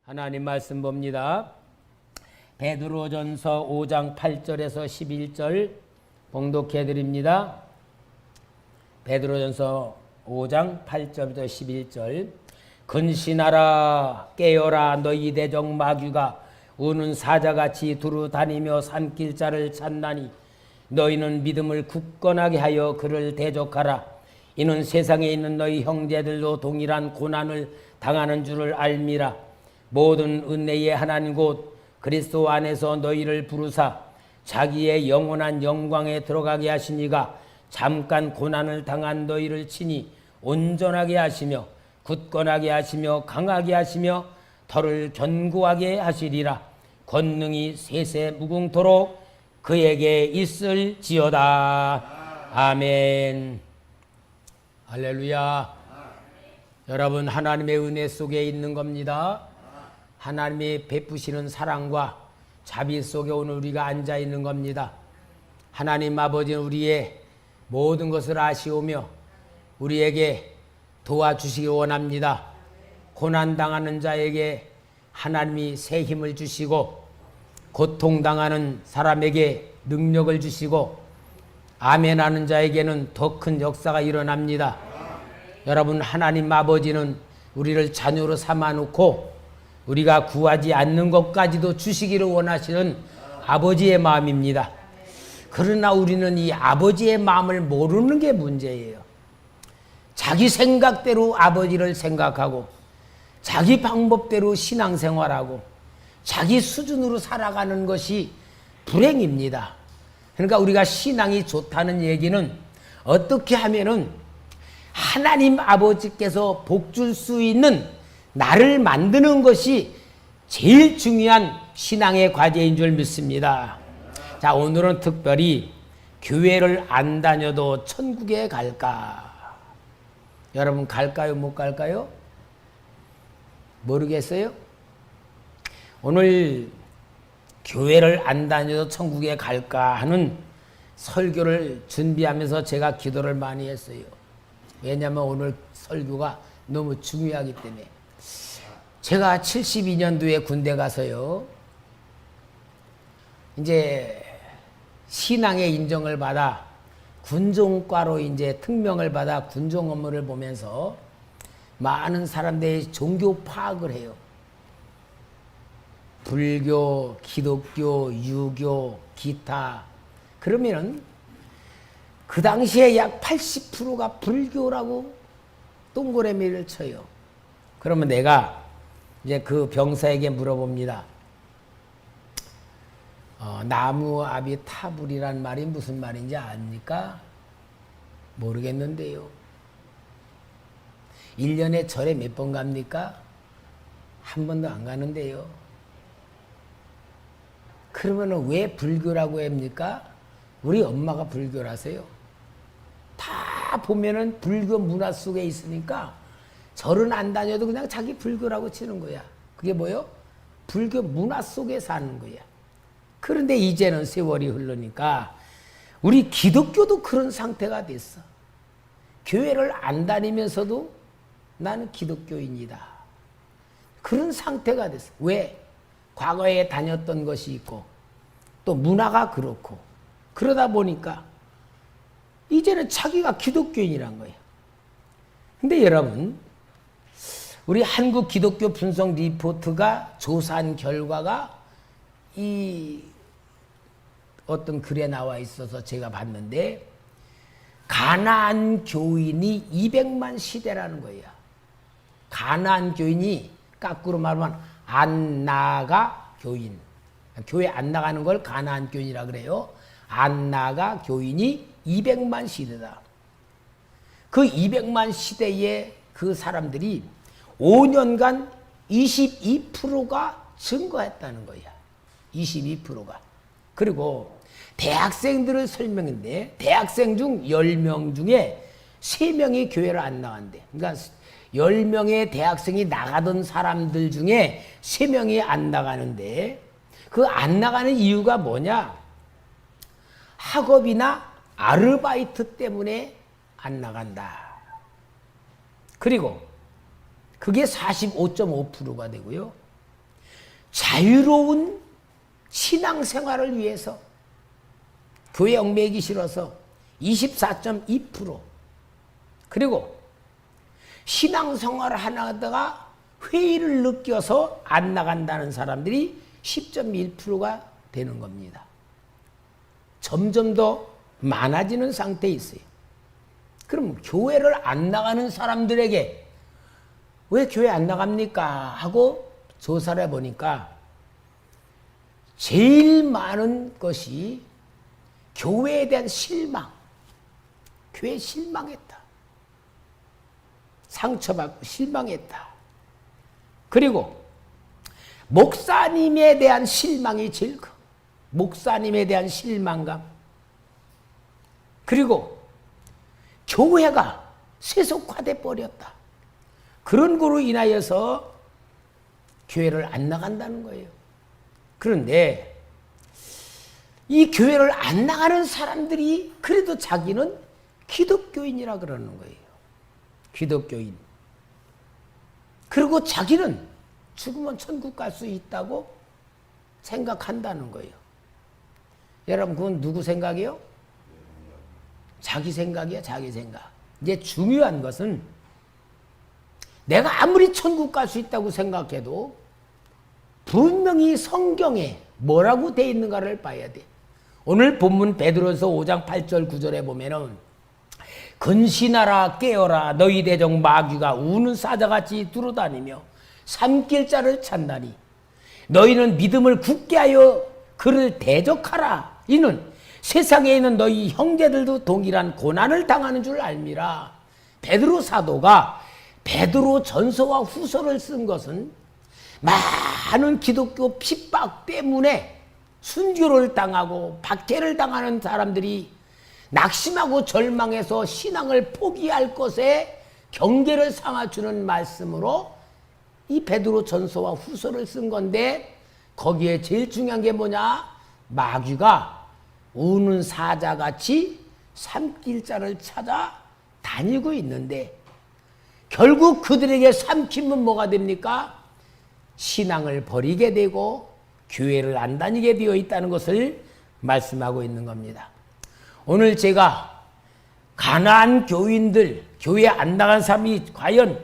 하나님 말씀 봅니다. 베드로전서 5장 8절에서 11절 봉독해 드립니다. 베드로전서 5장 8절부터 11절. 근신하라 깨어라 너희 대적 마귀가 우는 사자같이 두루 다니며 산길자를 찾나니 너희는 믿음을 굳건하게 하여 그를 대적하라. 이는 세상에 있는 너희 형제들도 동일한 고난을 당하는 줄을 알미라. 모든 은혜의 하나님 곧 그리스도 안에서 너희를 부르사 자기의 영원한 영광에 들어가게 하시니가 잠깐 고난을 당한 너희를 친히 온전하게 하시며 굳건하게 하시며 강하게 하시며 털을 견고하게 하시리라. 권능이 세세 무궁토록 그에게 있을지어다. 아멘. 할렐루야. 여러분, 하나님의 은혜 속에 있는 겁니다. 하나님이 베푸시는 사랑과 자비 속에 오늘 우리가 앉아 있는 겁니다. 하나님 아버지는 우리의 모든 것을 아시오며 우리에게 도와주시기 원합니다. 고난당하는 자에게 하나님이 새 힘을 주시고 고통당하는 사람에게 능력을 주시고 아멘하는 자에게는 더 큰 역사가 일어납니다. 여러분, 하나님 아버지는 우리를 자녀로 삼아놓고 우리가 구하지 않는 것까지도 주시기를 원하시는 아버지의 마음입니다. 그러나 우리는 이 아버지의 마음을 모르는 게 문제예요. 자기 생각대로 아버지를 생각하고 자기 방법대로 신앙생활하고 자기 수준으로 살아가는 것이 불행입니다. 그러니까 우리가 신앙이 좋다는 얘기는 어떻게 하면은 하나님 아버지께서 복 줄 수 있는 나를 만드는 것이 제일 중요한 신앙의 과제인 줄 믿습니다. 자, 오늘은 특별히 교회를 안 다녀도 천국에 갈까? 여러분, 갈까요? 못 갈까요? 모르겠어요? 오늘 교회를 안 다녀도 천국에 갈까 하는 설교를 준비하면서 제가 기도를 많이 했어요. 왜냐하면 오늘 설교가 너무 중요하기 때문에. 제가 72년도에 군대 가서요, 이제 신앙의 인정을 받아 군종과로 이제 특명을 받아 군종 업무를 보면서 많은 사람들이 종교 파악을 해요. 불교, 기독교, 유교, 기타. 그러면은 그 당시에 약 80%가 불교라고 동그라미를 쳐요. 그러면 내가 이제 그 병사에게 물어봅니다. 나무 앞이 타불이란 말이 무슨 말인지 압니까? 모르겠는데요. 1년에 절에 몇 번 갑니까? 한 번도 안 가는데요. 그러면 왜 불교라고 합니까? 우리 엄마가 불교라서요. 다 보면은 불교 문화 속에 있으니까 절은 안 다녀도 그냥 자기 불교라고 치는 거야. 그게 뭐요? 불교 문화 속에 사는 거야. 그런데 이제는 세월이 흐르니까 우리 기독교도 그런 상태가 됐어. 교회를 안 다니면서도 나는 기독교인이다. 그런 상태가 됐어. 왜? 과거에 다녔던 것이 있고 또 문화가 그렇고 그러다 보니까 이제는 자기가 기독교인이란 거야. 근데 여러분, 우리 한국 기독교 분석 리포트가 조사한 결과가 이 어떤 글에 나와 있어서 제가 봤는데 가나안 교인이 200만 시대라는 거예요. 가나안 교인이 거꾸로 말하면 안 나가 교인. 교회 안 나가는 걸 가나안 교인이라 그래요. 안 나가 교인이 200만 시대다. 그 200만 시대에 그 사람들이 5년간 22%가 증가했다는 거야. 22%가. 그리고 대학생들을 설명했는데 대학생 중 10명 중에 3명이 교회를 안 나간대. 그러니까 10명의 대학생이 나가던 사람들 중에 3명이 안 나가는데 그 안 나가는 이유가 뭐냐? 학업이나 아르바이트 때문에 안 나간다. 그리고 그게 45.5%가 되고요. 자유로운 신앙생활을 위해서 교회 얽매이기 싫어서 24.2%, 그리고 신앙생활을 하다가 회의를 느껴서 안 나간다는 사람들이 10.1%가 되는 겁니다. 점점 더 많아지는 상태에 있어요. 그럼 교회를 안 나가는 사람들에게 왜 교회 안 나갑니까? 하고 조사를 해보니까 제일 많은 것이 교회에 대한 실망, 교회에 실망했다, 상처받고 실망했다, 그리고 목사님에 대한 실망이 제일 커. 목사님에 대한 실망감, 그리고 교회가 세속화돼 버렸다, 그런 거로 인하여서 교회를 안 나간다는 거예요. 그런데 이 교회를 안 나가는 사람들이 그래도 자기는 기독교인이라 그러는 거예요. 기독교인. 그리고 자기는 죽으면 천국 갈 수 있다고 생각한다는 거예요. 여러분, 그건 누구 생각이요? 자기 생각이야, 자기 생각. 이제 중요한 것은 내가 아무리 천국 갈 수 있다고 생각해도 분명히 성경에 뭐라고 되어 있는가를 봐야 돼. 오늘 본문 베드로서 5장 8절 9절에 보면은 근신하라 깨어라 너희 대적 마귀가 우는 사자같이 두루다니며 삼킬 자를 찾나니 너희는 믿음을 굳게 하여 그를 대적하라. 이는 세상에 있는 너희 형제들도 동일한 고난을 당하는 줄 알미라. 베드로 사도가 베드로 전서와 후서를 쓴 것은 많은 기독교 핍박 때문에 순교를 당하고 박해를 당하는 사람들이 낙심하고 절망해서 신앙을 포기할 것에 경계를 삼아주는 말씀으로 이 베드로 전서와 후서를 쓴 건데, 거기에 제일 중요한 게 뭐냐? 마귀가 우는 사자같이 삼킬 자를 찾아 다니고 있는데 결국 그들에게 삼키면 뭐가 됩니까? 신앙을 버리게 되고 교회를 안 다니게 되어 있다는 것을 말씀하고 있는 겁니다. 오늘 제가 가난한 교인들, 교회 안 나간 사람이 과연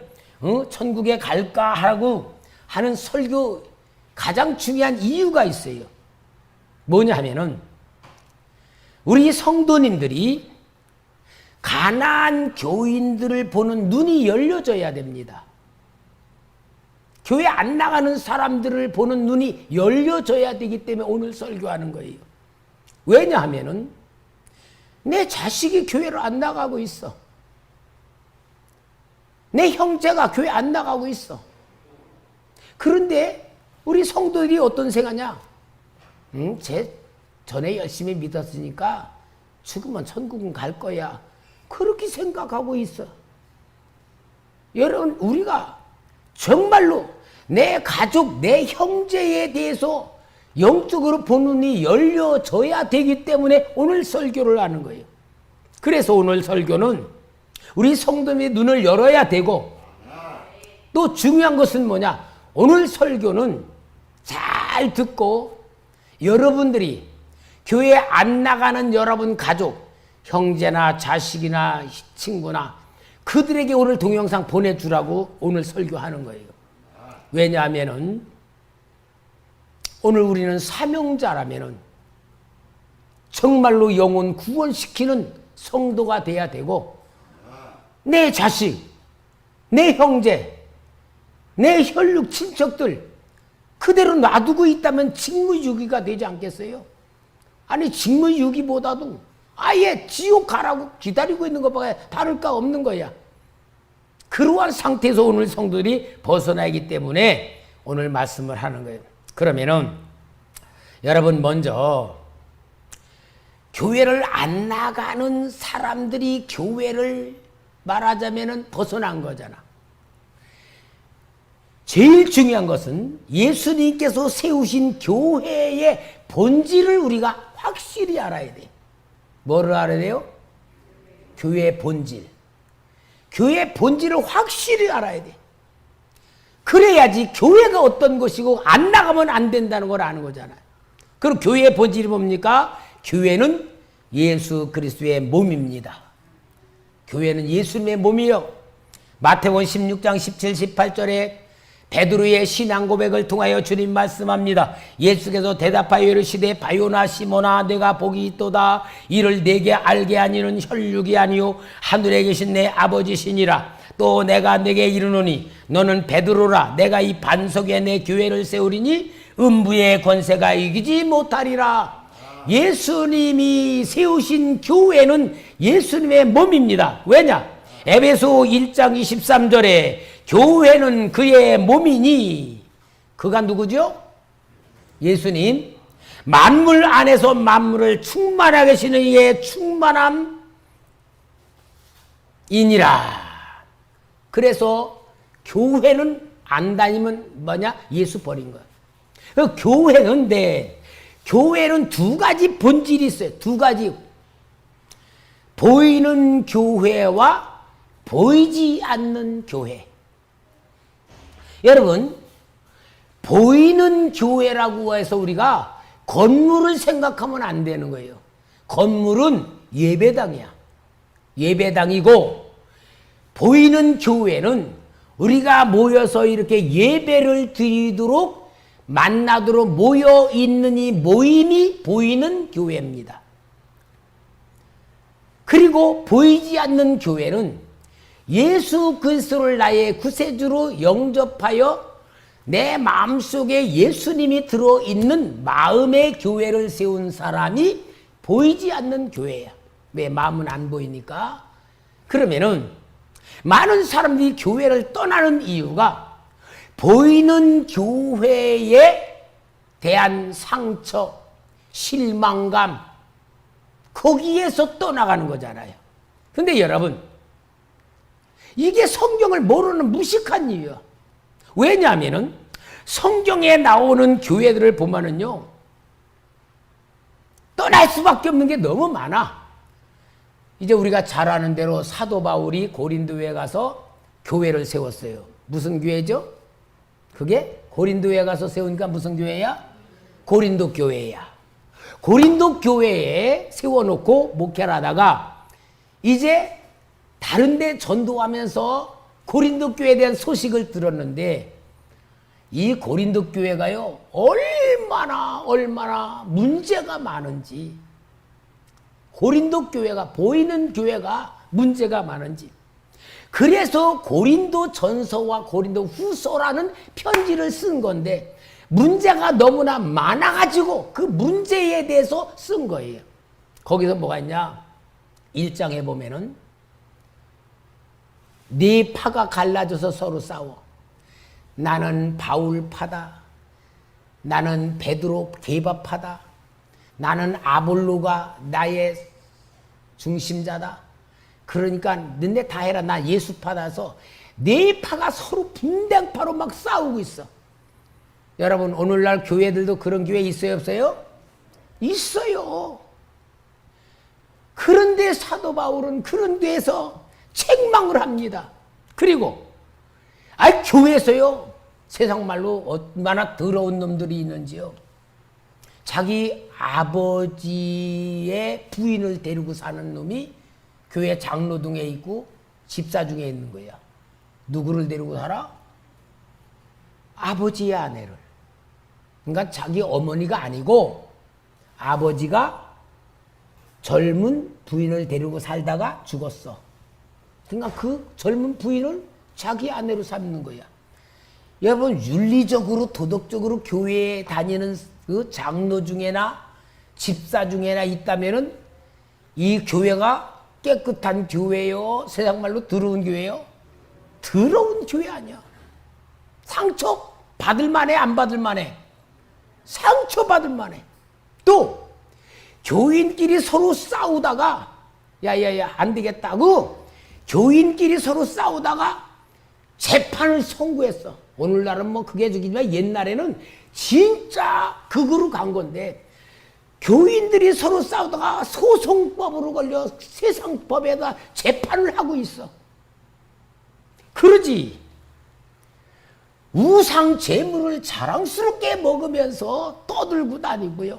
천국에 갈까 하고 하는 설교 가장 중요한 이유가 있어요. 뭐냐 하면은 우리 성도님들이 가난한 교인들을 보는 눈이 열려져야 됩니다. 교회 안 나가는 사람들을 보는 눈이 열려져야 되기 때문에 오늘 설교하는 거예요. 왜냐하면은 내 자식이 교회를 안 나가고 있어. 내 형제가 교회 안 나가고 있어. 그런데 우리 성도들이 어떤 생각하냐? 쟤 전에 열심히 믿었으니까 죽으면 천국은 갈 거야. 그렇게 생각하고 있어. 여러분, 우리가 정말로 내 가족, 내 형제에 대해서 영적으로 보는 눈이 열려져야 되기 때문에 오늘 설교를 하는 거예요. 그래서 오늘 설교는 우리 성도의 눈을 열어야 되고, 또 중요한 것은 뭐냐? 오늘 설교는 잘 듣고 여러분들이 교회 안 나가는 여러분 가족, 형제나 자식이나 친구나 그들에게 오늘 동영상 보내주라고 오늘 설교하는 거예요. 왜냐하면은 오늘 우리는 사명자라면은 정말로 영혼 구원시키는 성도가 돼야 되고, 내 자식, 내 형제, 내 혈육 친척들 그대로 놔두고 있다면 직무유기가 되지 않겠어요? 아니, 직무유기보다도 아예 지옥 가라고 기다리고 있는 것밖에 다를 거 없는 거야. 그러한 상태에서 오늘 성도들이 벗어나기 때문에 오늘 말씀을 하는 거예요. 그러면은 여러분, 먼저 교회를 안 나가는 사람들이 교회를 말하자면은 벗어난 거잖아. 제일 중요한 것은 예수님께서 세우신 교회의 본질을 우리가 확실히 알아야 돼. 뭐를 알아야 돼요? 교회의 본질. 교회의 본질을 확실히 알아야 돼. 그래야지 교회가 어떤 것이고 안 나가면 안 된다는 걸 아는 거잖아요. 그럼 교회의 본질이 뭡니까? 교회는 예수 그리스도의 몸입니다. 교회는 예수님의 몸이요. 마태복음 16장 17, 18절에 베드로의 신앙 고백을 통하여 주님 말씀합니다. 예수께서 대답하여 이르시되 바요나 시몬아 내가 복이 있도다. 이를 내게 알게 하니는 혈육이 아니요 하늘에 계신 내 아버지시니라. 또 내가 내게 이르노니 너는 베드로라. 내가 이 반석에 내 교회를 세우리니 음부의 권세가 이기지 못하리라. 예수님이 세우신 교회는 예수님의 몸입니다. 왜냐? 에베소 1장 23절에 교회는 그의 몸이니, 그가 누구죠? 예수님. 만물 안에서 만물을 충만하게 하시는 이의 충만함이니라. 그래서 교회는 안 다니면 뭐냐? 예수 버린 거야. 교회는 두 가지 본질이 있어요. 두 가지. 보이는 교회와 보이지 않는 교회. 여러분, 보이는 교회라고 해서 우리가 건물을 생각하면 안 되는 거예요. 건물은 예배당이야. 예배당이고, 보이는 교회는 우리가 모여서 이렇게 예배를 드리도록 만나도록 모여 있는 이 모임이 보이는 교회입니다. 그리고 보이지 않는 교회는 예수 그리스도를 나의 구세주로 영접하여 내 마음속에 예수님이 들어있는 마음의 교회를 세운 사람이 보이지 않는 교회야. 왜? 마음은 안 보이니까. 그러면은 많은 사람들이 교회를 떠나는 이유가 보이는 교회에 대한 상처, 실망감, 거기에서 떠나가는 거잖아요. 근데 여러분, 이게 성경을 모르는 무식한 이유야. 왜냐하면은 성경에 나오는 교회들을 보면은요, 떠날 수밖에 없는 게 너무 많아. 이제 우리가 잘 아는 대로 사도 바울이 고린도에 가서 교회를 세웠어요. 무슨 교회죠? 그게 고린도에 가서 세우니까 무슨 교회야? 고린도 교회야. 고린도 교회에 세워놓고 목회를 하다가 이제 다른 데 전도하면서 고린도 교회에 대한 소식을 들었는데, 이 고린도 교회가요 얼마나 문제가 많은지, 고린도 교회가, 보이는 교회가 문제가 많은지, 그래서 고린도 전서와 고린도 후서라는 편지를 쓴 건데 문제가 너무나 많아가지고 그 문제에 대해서 쓴 거예요. 거기서 뭐가 있냐? 1장에 보면은 네 파가 갈라져서 서로 싸워. 나는 바울 파다. 나는 베드로 게바파다. 나는 아볼로가 나의 중심자다. 그러니까 너네 다 해라. 나 예수 파다서 네 파가 서로 분당파로 막 싸우고 있어. 여러분, 오늘날 교회들도 그런 교회 있어요, 없어요? 있어요. 그런데 사도 바울은 그런 데에서 책망을 합니다. 그리고 교회에서요, 세상 말로 얼마나 더러운 놈들이 있는지요. 자기 아버지의 부인을 데리고 사는 놈이 교회 장로 중에 있고 집사 중에 있는 거야. 누구를 데리고 살아? 아버지의 아내를. 그러니까 자기 어머니가 아니고 아버지가 젊은 부인을 데리고 살다가 죽었어. 그러니까 그 젊은 부인을 자기 아내로 삼는 거야. 여러분, 윤리적으로 도덕적으로 교회에 다니는 그 장로 중에나 집사 중에나 있다면은 이 교회가 깨끗한 교회요? 세상 말로 더러운 교회요? 더러운 교회 아니야. 상처 받을 만해, 안 받을 만해? 상처 받을 만해. 또 교인끼리 서로 싸우다가 야야야 안 되겠다고 교인끼리 서로 싸우다가 재판을 선고했어. 오늘날은 뭐 그게 저기지만 옛날에는 진짜 극으로 간 건데, 교인들이 서로 싸우다가 소송법으로 걸려 세상 법에다 가 재판을 하고 있어. 그러지. 우상 제물을 자랑스럽게 먹으면서 떠들고 다니고요.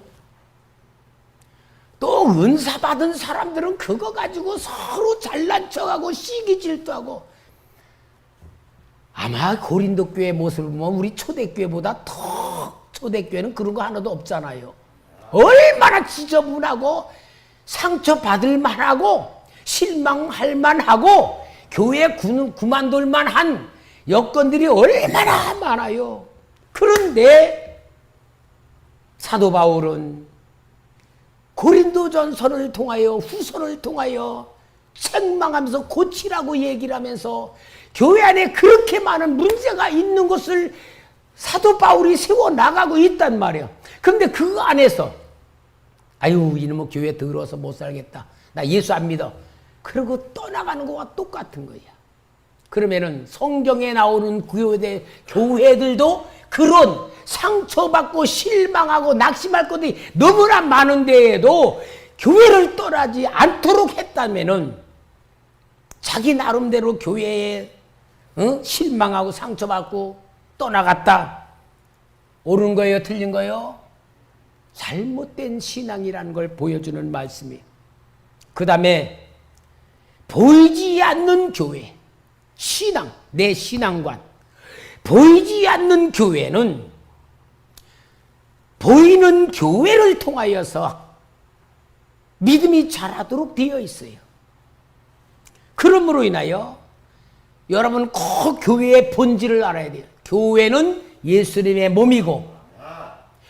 또 은사 받은 사람들은 그거 가지고 서로 잘난 척하고 시기 질투하고, 아마 고린도 교회 모습을 보면 우리 초대교회보다 더, 초대교회는 그런 거 하나도 없잖아요. 얼마나 지저분하고 상처받을 만하고 실망할 만하고 교회 그만둘 만한 여건들이 얼마나 많아요. 그런데 사도 바울은 고린도전서를 통하여 후서를 통하여 책망하면서 고치라고 얘기를 하면서 교회 안에 그렇게 많은 문제가 있는 것을 사도 바울이 세워나가고 있단 말이에요. 그런데 그 안에서 아유 이놈의 교회 더러워서 못 살겠다, 나 예수 안 믿어, 그러고 떠나가는 거와 똑같은 거야. 그러면은 성경에 나오는 교회들도 그런 상처받고 실망하고 낙심할 것들이 너무나 많은데도 교회를 떠나지 않도록 했다면은 자기 나름대로 교회에 실망하고 상처받고 떠나갔다. 옳은 거예요? 틀린 거예요? 잘못된 신앙이라는 걸 보여주는 말씀이에요. 그 다음에 보이지 않는 교회, 신앙, 내 신앙관. 보이지 않는 교회는 보이는 교회를 통하여서 믿음이 자라도록 되어 있어요. 그러므로 인하여 여러분 꼭 교회의 본질을 알아야 돼요. 교회는 예수님의 몸이고,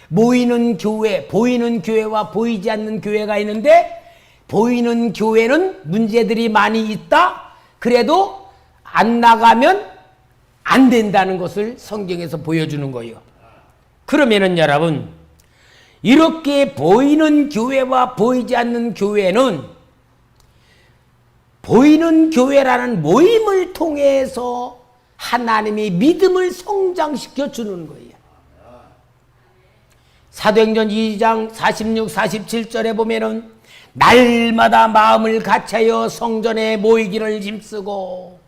모이는 교회, 보이는 교회와 보이지 않는 교회가 있는데, 보이는 교회는 문제들이 많이 있다. 그래도 안 나가면 안 된다는 것을 성경에서 보여주는 거예요. 그러면은 여러분, 이렇게 보이는 교회와 보이지 않는 교회는 보이는 교회라는 모임을 통해서 하나님이 믿음을 성장시켜 주는 거예요. 사도행전 2장 46, 47절에 보면은 날마다 마음을 같이하여 성전에 모이기를 힘쓰고,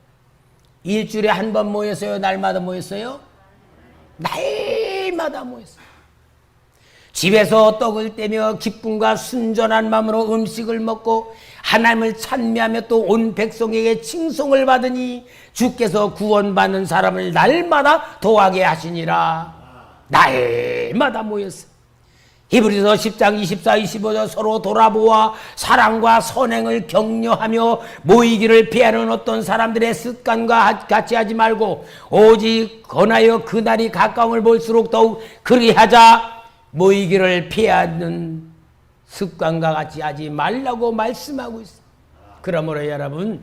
일주일에 한 번 모였어요? 날마다 모였어요? 날마다 모였어요. 집에서 떡을 떼며 기쁨과 순전한 마음으로 음식을 먹고 하나님을 찬미하며 또 온 백성에게 칭송을 받으니 주께서 구원받는 사람을 날마다 도하게 하시니라. 날마다 모였어요. 히브리서 10장 24, 25절 서로 돌아보아 사랑과 선행을 격려하며 모이기를 피하는 어떤 사람들의 습관과 같이 하지 말고 오직 권하여 그날이 가까움을 볼수록 더욱 그리하자. 모이기를 피하는 습관과 같이 하지 말라고 말씀하고 있어요. 그러므로 여러분,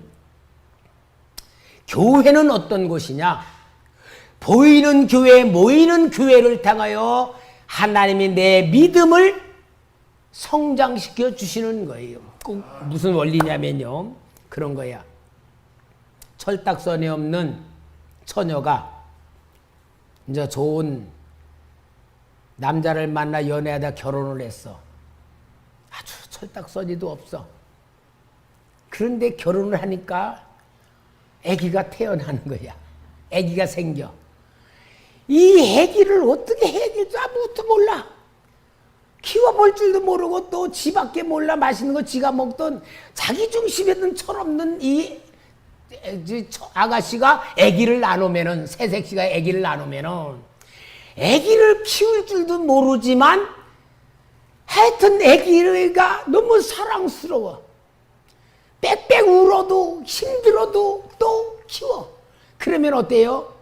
교회는 어떤 곳이냐? 보이는 교회, 모이는 교회를 향하여 하나님이 내 믿음을 성장시켜 주시는 거예요. 꼭 무슨 원리냐면요, 그런 거야. 철딱선이 없는 처녀가 이제 좋은 남자를 만나 연애하다 결혼을 했어. 아주 철딱서니도 없어. 그런데 결혼을 하니까 아기가 태어나는 거야. 아기가 생겨. 이 아기를 어떻게 해야 될지 아무것도 몰라. 키워볼 줄도 모르고 또 지밖에 몰라. 맛있는 거 지가 먹던 자기 중심에는 철없는 이 아가씨가 아기를 낳으면은, 새색시가 아기를 낳으면은 아기를 키울 줄도 모르지만 하여튼 아기가 너무 사랑스러워. 빽빽 울어도 힘들어도 또 키워. 그러면 어때요?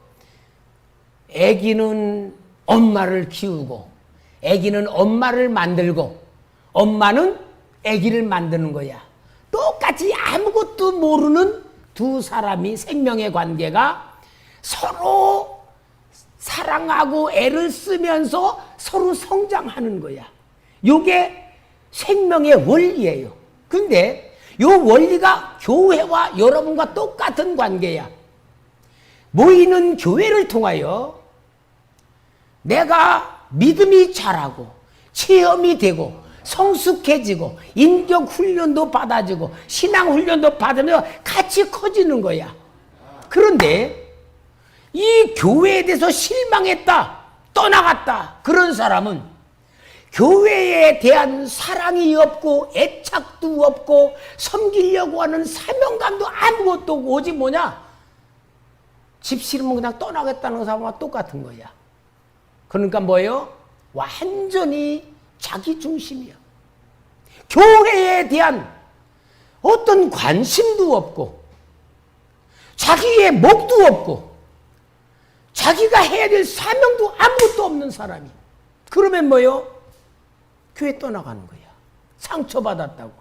아기는 엄마를 키우고, 아기는 엄마를 만들고, 엄마는 아기를 만드는 거야. 똑같이 아무것도 모르는 두 사람이 생명의 관계가 서로 사랑하고 애를 쓰면서 서로 성장하는 거야. 이게 생명의 원리예요. 근데 이 원리가 교회와 여러분과 똑같은 관계야. 모이는 교회를 통하여 내가 믿음이 자라고 체험이 되고 성숙해지고 인격 훈련도 받아지고 신앙 훈련도 받으면서 같이 커지는 거야. 그런데 이 교회에 대해서 실망했다, 떠나갔다, 그런 사람은 교회에 대한 사랑이 없고 애착도 없고 섬기려고 하는 사명감도 아무것도 없고 오직 뭐냐? 집 싫으면 그냥 떠나겠다는 사람과 똑같은 거야. 그러니까 뭐예요? 완전히 자기 중심이야. 교회에 대한 어떤 관심도 없고 자기의 목도 없고 자기가 해야 될 사명도 아무것도 없는 사람이. 그러면 뭐예요? 교회 떠나가는 거야. 상처받았다고.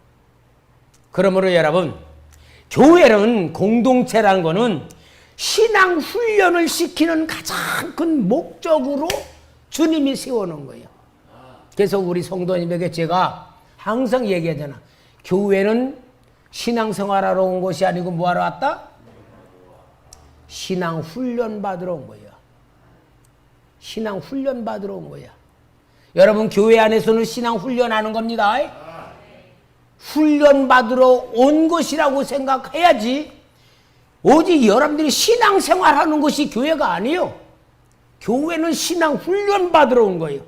그러므로 여러분, 교회는 공동체라는 거는 신앙 훈련을 시키는 가장 큰 목적으로 주님이 세워놓은 거예요. 그래서 우리 성도님에게 제가 항상 얘기하잖아. 교회는 신앙생활하러 온 것이 아니고 뭐하러 왔다? 신앙 훈련 받으러 온 거야. 신앙 훈련 받으러 온 거야. 여러분, 교회 안에서는 신앙 훈련하는 겁니다. 훈련 받으러 온 것이라고 생각해야지. 오직 여러분들이 신앙생활하는 것이 교회가 아니에요. 교회는 신앙 훈련 받으러 온 거예요.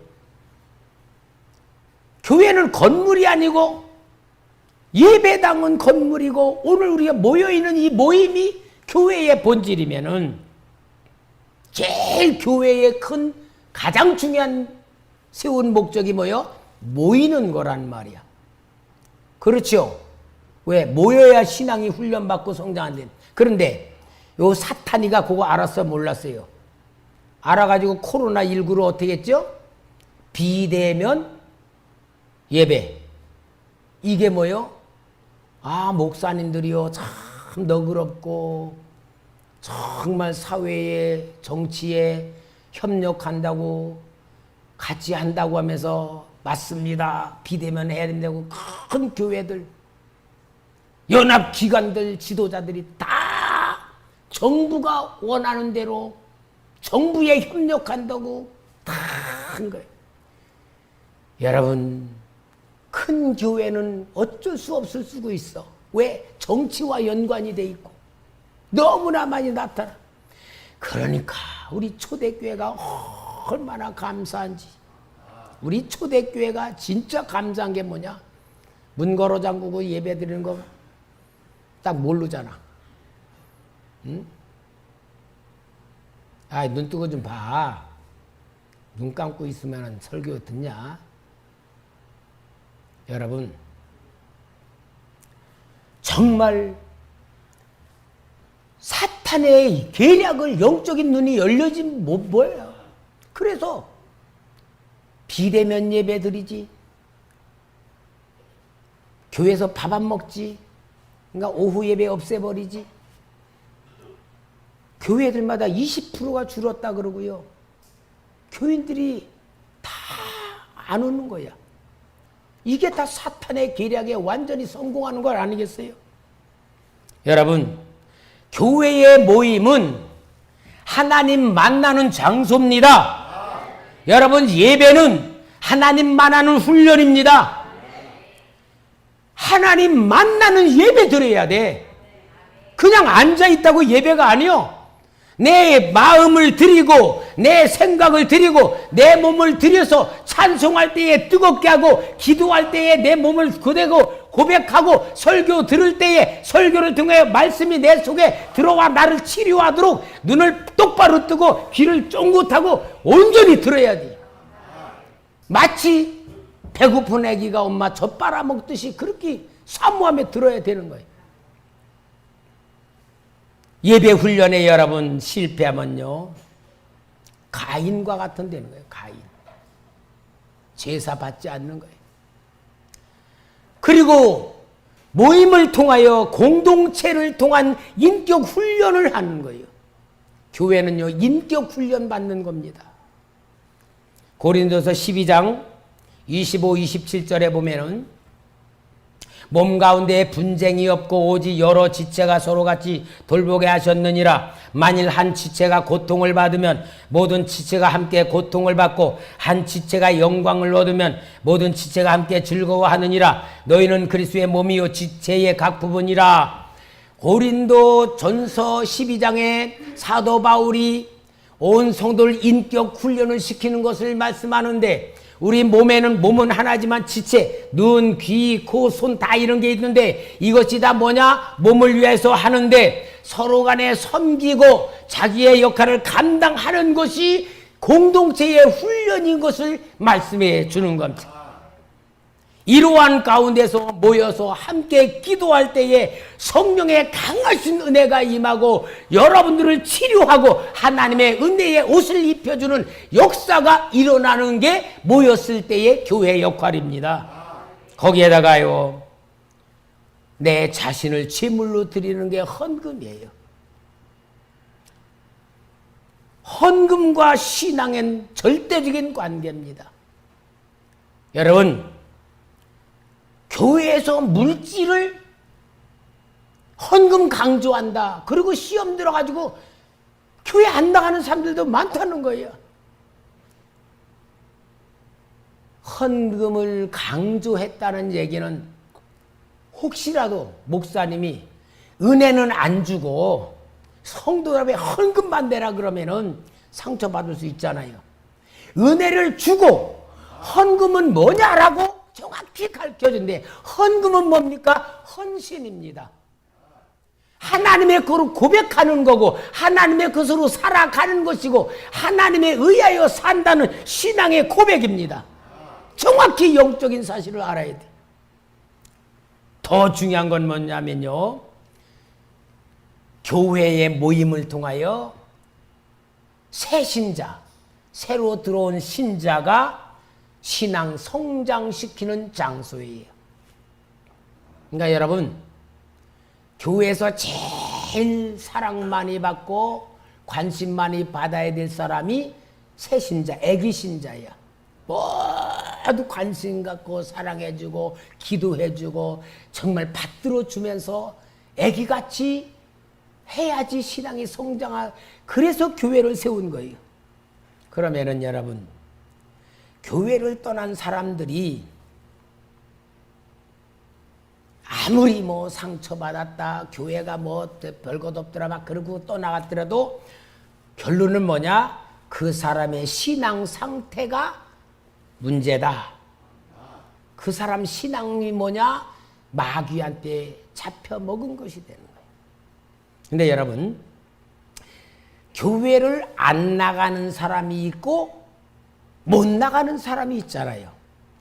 교회는 건물이 아니고 예배당은 건물이고 오늘 우리가 모여있는 이 모임이 교회의 본질이면은 제일 교회의 큰 가장 중요한 세운 목적이 뭐요? 모이는 거란 말이야. 그렇죠? 왜? 모여야 신앙이 훈련받고 성장한대. 그런데 요 사탄이가 그거 알았어 몰랐어요? 알아가지고 코로나19로 어떻게 했죠? 비대면 예배. 이게 뭐요? 아, 목사님들이요 참 너그럽고 정말 사회에 정치에 협력한다고 같이 한다고 하면서 맞습니다. 비대면 해야 된다고 큰 교회들, 연합기관들, 지도자들이 다 정부가 원하는 대로 정부에 협력한다고 다 한 거예요. 여러분, 큰 교회는 어쩔 수 없을 수가 있어. 왜? 정치와 연관이 돼 있고 너무나 많이 나타나. 그러니까 우리 초대교회가 얼마나 감사한지. 우리 초대교회가 진짜 감사한 게 뭐냐? 문 걸어 잠그고 예배 드리는 거 딱 모르잖아. 응? 아, 눈 뜨고 좀 봐. 눈 감고 있으면 설교 듣냐? 여러분, 정말 사탄의 계략을 영적인 눈이 열려진 뭐예요? 그래서 비대면 예배 드리지, 교회에서 밥 안 먹지, 그러니까 오후 예배 없애버리지, 교회들마다 20%가 줄었다 그러고요. 교인들이 다 안 오는 거야. 이게 다 사탄의 계략에 완전히 성공하는 걸 아니겠어요? 여러분, 교회의 모임은 하나님 만나는 장소입니다. 여러분, 예배는 하나님 만나는 훈련입니다. 하나님 만나는 예배 드려야 돼. 그냥 앉아있다고 예배가 아니요. 내 마음을 드리고 내 생각을 드리고 내 몸을 들여서 찬송할 때에 뜨겁게 하고 기도할 때에 내 몸을 그대고 고백하고 설교 들을 때에 설교를 통해 말씀이 내 속에 들어와 나를 치료하도록 눈을 똑바로 뜨고 귀를 쫑긋하고 온전히 들어야지. 마치 배고픈 애기가 엄마 젖 빨아먹듯이 그렇게 사모하며 들어야 되는 거예요. 예배 훈련에 여러분 실패하면요, 가인과 같은 되는 거예요. 가인. 제사 받지 않는 거예요. 그리고 모임을 통하여 공동체를 통한 인격 훈련을 하는 거예요. 교회는요, 인격 훈련 받는 겁니다. 고린도서 12장 25, 27절에 보면은 몸 가운데 분쟁이 없고 오직 여러 지체가 서로같이 돌보게 하셨느니라. 만일 한 지체가 고통을 받으면 모든 지체가 함께 고통을 받고 한 지체가 영광을 얻으면 모든 지체가 함께 즐거워하느니라. 너희는 그리스도의 몸이요 지체의 각 부분이라. 고린도 전서 12장에 사도 바울이 온 성도를 인격 훈련을 시키는 것을 말씀하는데, 우리 몸은 하나지만 지체, 눈, 귀, 코, 손 다 이런 게 있는데, 이것이 다 뭐냐? 몸을 위해서 하는데 서로 간에 섬기고 자기의 역할을 감당하는 것이 공동체의 훈련인 것을 말씀해 주는 겁니다. 이러한 가운데서 모여서 함께 기도할 때에 성령의 강하신 은혜가 임하고 여러분들을 치료하고 하나님의 은혜의 옷을 입혀주는 역사가 일어나는 게 모였을 때의 교회 역할입니다. 거기에다가요, 내 자신을 제물로 드리는 게 헌금이에요. 헌금과 신앙은 절대적인 관계입니다. 여러분, 교회에서 물질을 헌금 강조한다. 그리고 시험 들어가지고 교회 안 나가는 사람들도 많다는 거예요. 헌금을 강조했다는 얘기는 혹시라도 목사님이 은혜는 안 주고 성도들에게 헌금만 내라 그러면은 상처받을 수 있잖아요. 은혜를 주고 헌금은 뭐냐라고 정확히 가르쳐준대. 헌금은 뭡니까? 헌신입니다. 하나님의 거로 고백하는 거고 하나님의 것으로 살아가는 것이고 하나님에 의하여 산다는 신앙의 고백입니다. 정확히 영적인 사실을 알아야 돼. 더 중요한 건 뭐냐면요, 교회의 모임을 통하여 새 신자, 새로 들어온 신자가 신앙 성장시키는 장소예요. 그러니까 여러분, 교회에서 제일 사랑 많이 받고 관심 많이 받아야 될 사람이 새 신자, 애기 신자야. 모두 관심 갖고 사랑해주고 기도해주고 정말 받들어주면서 애기같이 해야지 신앙이 성장할. 그래서 교회를 세운 거예요. 그러면은 여러분, 교회를 떠난 사람들이 아무리 뭐 상처받았다, 교회가 뭐 별것 없더라 막 그러고 떠나갔더라도 결론은 뭐냐? 그 사람의 신앙 상태가 문제다. 그 사람 신앙이 뭐냐? 마귀한테 잡혀먹은 것이 되는 거예요. 근데 여러분, 교회를 안 나가는 사람이 있고 못 나가는 사람이 있잖아요.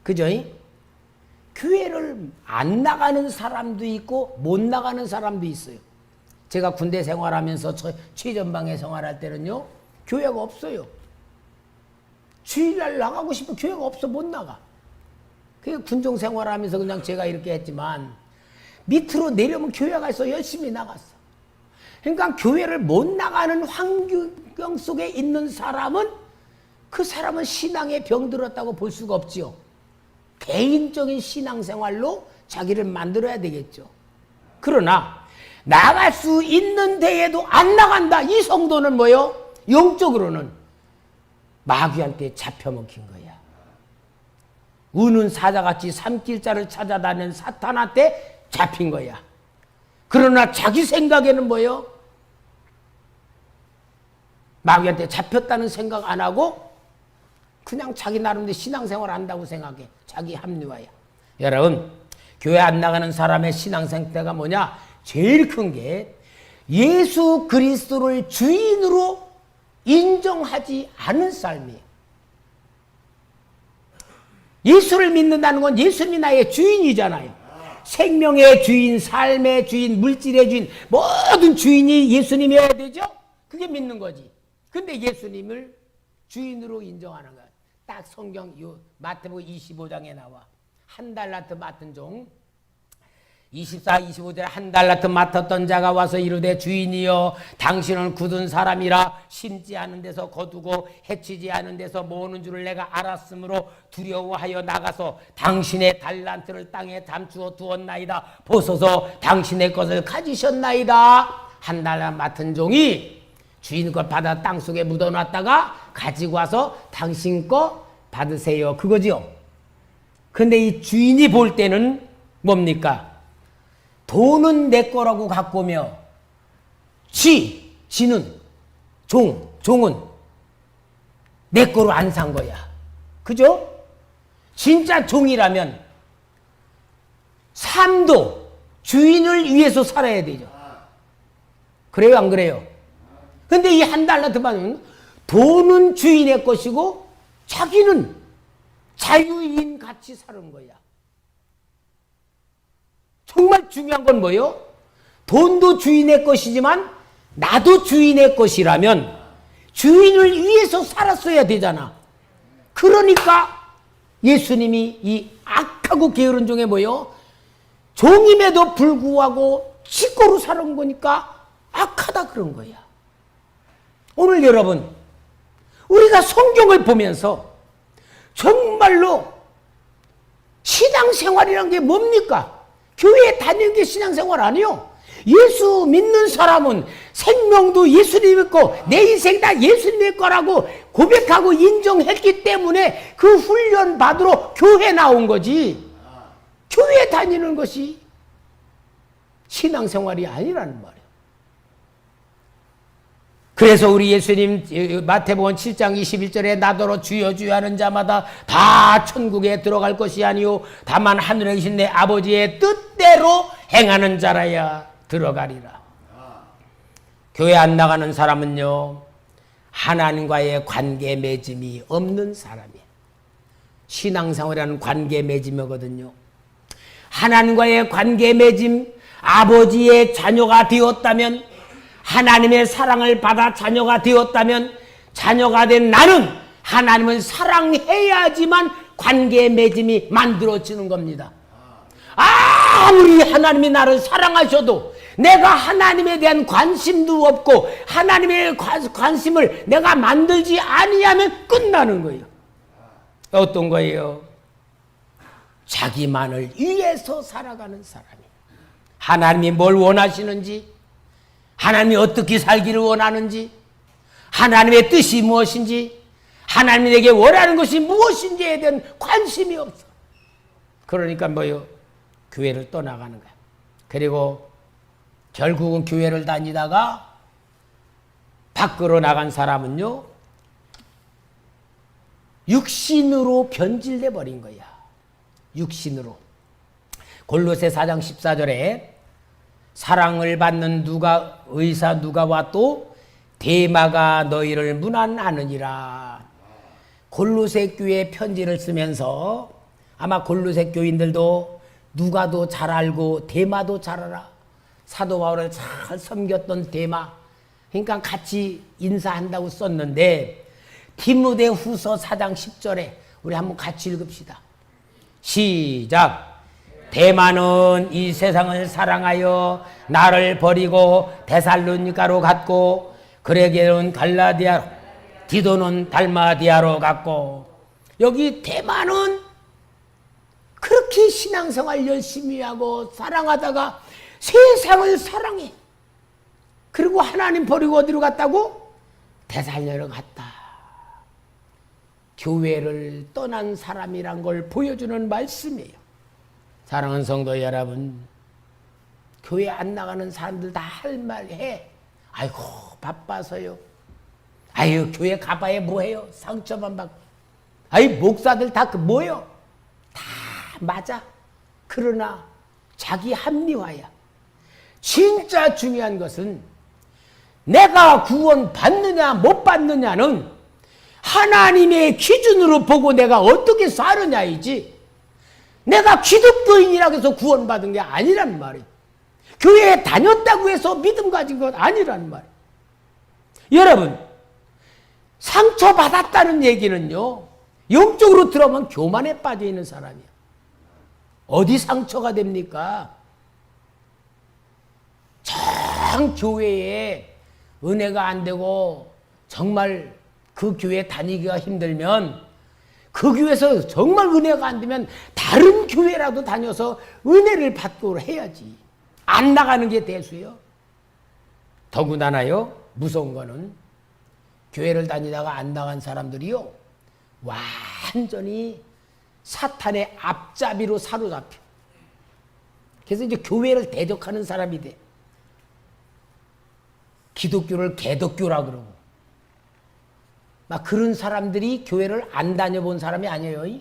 그죠? 교회를 안 나가는 사람도 있고 못 나가는 사람도 있어요. 제가 군대 생활하면서 최전방에 생활할 때는요, 교회가 없어요. 주일날 나가고 싶은 교회가 없어. 못 나가. 그 군종 생활하면서 그냥 제가 이렇게 했지만 밑으로 내려오면 교회가 있어. 열심히 나갔어. 그러니까 교회를 못 나가는 환경 속에 있는 사람은 그 사람은 신앙에 병들었다고 볼 수가 없지요. 개인적인 신앙생활로 자기를 만들어야 되겠죠. 그러나 나갈 수 있는 데에도 안 나간다. 이 성도는 뭐요? 영적으로는 마귀한테 잡혀먹힌 거야. 우는 사자같이 산길자를 찾아다니는 사탄한테 잡힌 거야. 그러나 자기 생각에는 뭐요? 마귀한테 잡혔다는 생각 안 하고 그냥 자기 나름대로 신앙생활 한다고 생각해. 자기 합리화야. 여러분, 교회 안 나가는 사람의 신앙 상태가 뭐냐? 제일 큰 게 예수 그리스도를 주인으로 인정하지 않은 삶이에요. 예수를 믿는다는 건 예수님이 나의 주인이잖아요. 생명의 주인, 삶의 주인, 물질의 주인, 모든 주인이 예수님이어야 되죠? 그게 믿는 거지. 근데 예수님을 주인으로 인정하는 거야. 딱 성경 마태복음 25장에 나와. 한 달란트 맡은 종 24, 25절에 한 달란트 맡았던 자가 와서 이르되 주인이여 당신은 굳은 사람이라 심지 않은 데서 거두고 해치지 않은 데서 모으는 줄을 내가 알았으므로 두려워하여 나가서 당신의 달란트를 땅에 담추어 두었나이다. 보소서 당신의 것을 가지셨나이다. 한 달란트 맡은 종이 주인 것 받아 땅속에 묻어놨다가 가지고 와서 당신 거 받으세요. 그거지요. 근데 이 주인이 볼 때는 뭡니까? 돈은 내 거라고 갖고 오며 지는 종은 내 거로 안 산 거야. 그죠? 진짜 종이라면 삶도 주인을 위해서 살아야 되죠. 그래요, 안 그래요? 근데 이 한 달란트 받으면 돈은 주인의 것이고 자기는 자유인 같이 사는 거야. 정말 중요한 건 뭐예요? 돈도 주인의 것이지만 나도 주인의 것이라면 주인을 위해서 살았어야 되잖아. 그러니까 예수님이 이 악하고 게으른 종에 뭐예요? 종임에도 불구하고 치고로 사는 거니까 악하다 그런 거야. 오늘 여러분, 우리가 성경을 보면서 정말로 신앙생활이란 게 뭡니까? 교회에 다니는 게 신앙생활 아니요. 예수 믿는 사람은 생명도 예수님 믿고 내 인생 다 예수님의 거라고 고백하고 인정했기 때문에 그 훈련 받으러 교회 나온 거지. 교회 다니는 것이 신앙생활이 아니라는 말이에요. 그래서 우리 예수님 마태복음 7장 21절에 나더러 주여 주여 하는 자마다 다 천국에 들어갈 것이 아니요 다만 하늘에 계신 내 아버지의 뜻대로 행하는 자라야 들어가리라. 교회 안 나가는 사람은요, 하나님과의 관계 맺음이 없는 사람이에요. 신앙생활이라는 관계 맺음이거든요. 하나님과의 관계 맺음, 아버지의 자녀가 되었다면, 하나님의 사랑을 받아 자녀가 되었다면, 자녀가 된 나는 하나님을 사랑해야지만 관계 맺음이 만들어지는 겁니다. 아무리 하나님이 나를 사랑하셔도 내가 하나님에 대한 관심도 없고 하나님의 관심을 내가 만들지 아니하면 끝나는 거예요. 어떤 거예요? 자기만을 위해서 살아가는 사람이에요. 하나님이 뭘 원하시는지, 하나님이 어떻게 살기를 원하는지, 하나님의 뜻이 무엇인지, 하나님이 내게 원하는 것이 무엇인지에 대한 관심이 없어. 그러니까 뭐요? 교회를 떠나가는 거야. 그리고 결국은 교회를 다니다가 밖으로 나간 사람은요, 육신으로 변질돼 버린 거야. 육신으로. 골로새 4장 14절에 사랑을 받는 의사 누가와 또 데마가 너희를 문안하느니라. 골로새 교회 편지를 쓰면서 아마 골로새 교인들도 누가도 잘 알고 데마도 잘 알아. 사도 바울을 잘 섬겼던 데마. 그러니까 같이 인사한다고 썼는데 디모데후서 4장 10절에 우리 한번 같이 읽읍시다. 시작. 데마는 이 세상을 사랑하여 나를 버리고 데살로니가로 갔고 그레게는 갈라디아, 디도는 달마디아로 갔고. 여기 데마는 그렇게 신앙생활 열심히 하고 사랑하다가 세상을 사랑해. 그리고 하나님 버리고 어디로 갔다고? 데살로니가로 갔다. 교회를 떠난 사람이란 걸 보여주는 말씀이에요. 사랑하는 성도 여러분, 교회 안 나가는 사람들 다 할 말 해. 아이고 바빠서요. 아유 교회 가봐야 뭐해요. 상처만 받고. 아이 목사들 다 뭐요. 다 맞아. 그러나 자기 합리화야. 진짜 중요한 것은 내가 구원 받느냐 못 받느냐는 하나님의 기준으로 보고 내가 어떻게 사느냐이지, 내가 기독교인이라고 해서 구원받은 게 아니란 말이에요. 교회에 다녔다고 해서 믿음 가진 것 아니란 말이에요. 여러분, 상처받았다는 얘기는요, 영적으로 들어보면 교만에 빠져 있는 사람이에요. 어디 상처가 됩니까? 정 교회에 은혜가 안 되고 정말 그 교회 다니기가 힘들면, 그 교회에서 정말 은혜가 안 되면 다른 교회라도 다녀서 은혜를 받고 해야지. 안 나가는 게 대수예요. 더군다나요, 무서운 거는 교회를 다니다가 안 나간 사람들이요, 완전히 사탄의 앞잡이로 사로잡혀. 그래서 이제 교회를 대적하는 사람이 돼. 기독교를 개독교라 그러고. 막 그런 사람들이 교회를 안 다녀본 사람이 아니에요.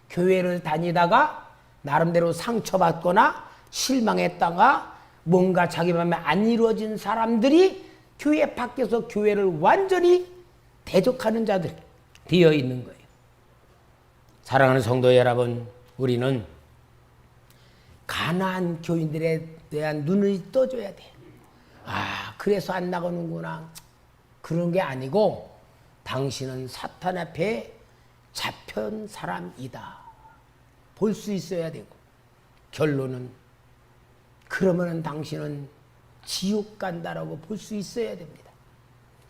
교회를 다니다가 나름대로 상처받거나 실망했다가 뭔가 자기 마음에 안 이루어진 사람들이 교회 밖에서 교회를 완전히 대적하는 자들 되어 있는 거예요. 사랑하는 성도 여러분, 우리는 가난한 교인들에 대한 눈을 떠줘야 돼. 아, 그래서 안 나가는구나. 그런 게 아니고 당신은 사탄 앞에 잡힌 사람이다. 볼 수 있어야 되고 결론은 그러면은 당신은 지옥 간다라고 볼 수 있어야 됩니다.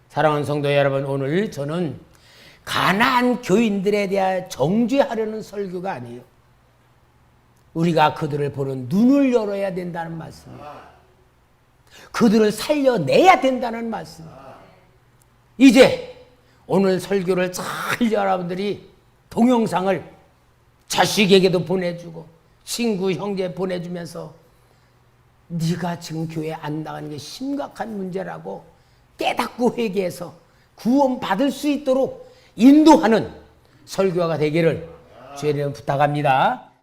사랑하는 성도 여러분, 오늘 저는 가난한 교인들에 대해 정죄하려는 설교가 아니에요. 우리가 그들을 보는 눈을 열어야 된다는 말씀이에요. 그들을 살려내야 된다는 말씀이에요. 이제 오늘 설교를 잘 여러분들이 동영상을 자식에게도 보내주고 친구, 형제 보내주면서 네가 지금 교회 안 나가는 게 심각한 문제라고 깨닫고 회개해서 구원받을 수 있도록 인도하는 설교가 되기를 주의 이름으로 부탁합니다.